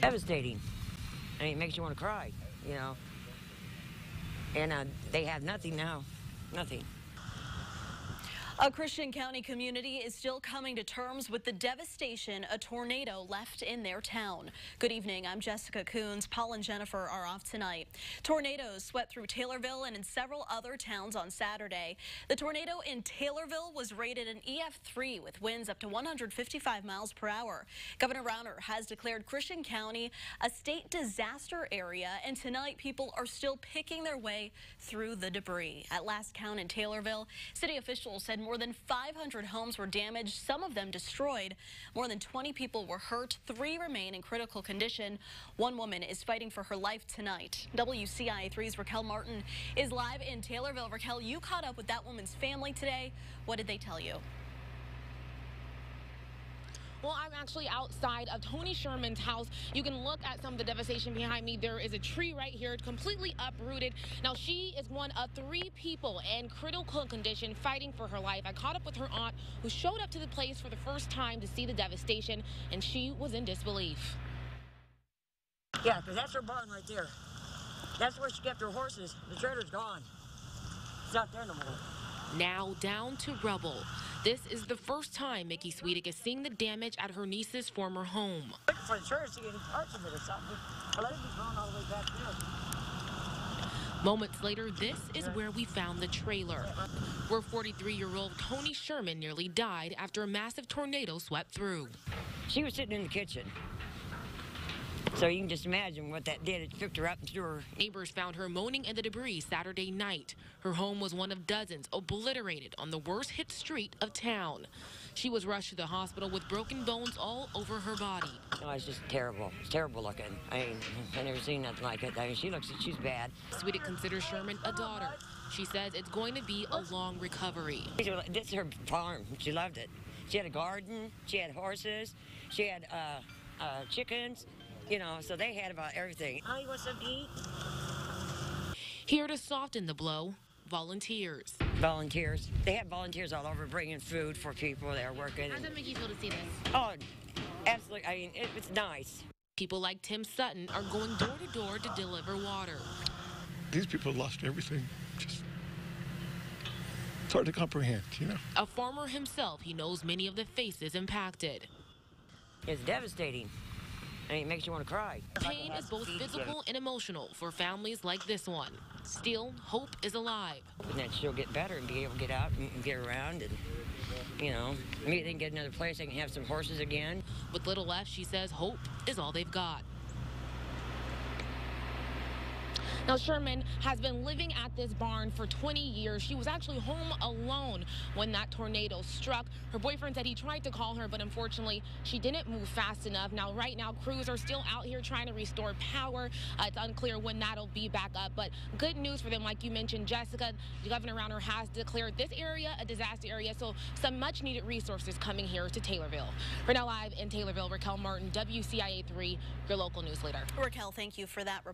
Devastating. I mean, it makes you want to cry, you know. And they have nothing now. Nothing. A Christian County community is still coming to terms with the devastation a tornado left in their town. Good evening, I'm Jessica Coons. Paul and Jennifer are off tonight. Tornadoes swept through Taylorville and in several other towns on Saturday. The tornado in Taylorville was rated an EF3 with winds up to 155 miles per hour. Governor Rauner has declared Christian County a state disaster area, and tonight people are still picking their way through the debris. At last count in Taylorville, city officials said more than 500 homes were damaged, some of them destroyed. More than 20 people were hurt. 3 remain in critical condition. One woman is fighting for her life tonight. WCIA3's Raquel Martin is live in Taylorville. Raquel, you caught up with that woman's family today. What did they tell you? Well, I'm actually outside of Tony Sherman's house. You can look at some of the devastation behind me. There is a tree right here, completely uprooted. Now, she is one of 3 people in critical condition fighting for her life. I caught up with her aunt, who showed up to the place for the first time to see the devastation, and she was in disbelief. Yeah, because that's her barn right there. That's where she kept her horses. The trailer's gone. It's not there no more. Now down to rubble. This is the first time Mickey Sweetic is seeing the damage at her niece's former home. Looking for the trailer to see any parts of it or something. I let it be thrown all the way back there. Moments later, this is where we found the trailer, where 43-year-old Tony Sherman nearly died after a massive tornado swept through. She was sitting in the kitchen. So you can just imagine what that did. It picked her up and threw her. Neighbors found her moaning in the debris Saturday night. Her home was one of dozens obliterated on the worst hit street of town. She was rushed to the hospital with broken bones all over her body. Oh, it's just terrible. It's terrible looking. I mean, I've never seen nothing like it. I mean, she's bad. Sweetic considers Sherman a daughter. She says it's going to be a long recovery. This is her farm. She loved it. She had a garden. She had horses. She had chickens. You know, so they had about everything. Oh, you want something to eat? Here to soften the blow, volunteers. Volunteers. They have volunteers all over bringing food for people that are working. How does it make you feel to see this? Oh, absolutely. I mean, it's nice. People like Tim Sutton are going door to door to deliver water. These people lost everything. Just, it's hard to comprehend, you know. A farmer himself, he knows many of the faces impacted. It's devastating. I mean, it makes you want to cry. Pain is both physical and emotional for families like this one. Still, hope is alive. And then she'll get better and be able to get out and get around and, you know, maybe they can get another place. They can have some horses again. With little left, she says hope is all they've got. Now, Sherman has been living at this barn for 20 years. She was actually home alone when that tornado struck. Her boyfriend said he tried to call her, but unfortunately, she didn't move fast enough. Now, right now, crews are still out here trying to restore power. It's unclear when that'll be back up, but good news for them. Like you mentioned, Jessica, Governor Rauner has declared this area a disaster area, so some much-needed resources coming here to Taylorville. We're now live in Taylorville. Raquel Martin, WCIA3, your local news leader. Raquel, thank you for that report.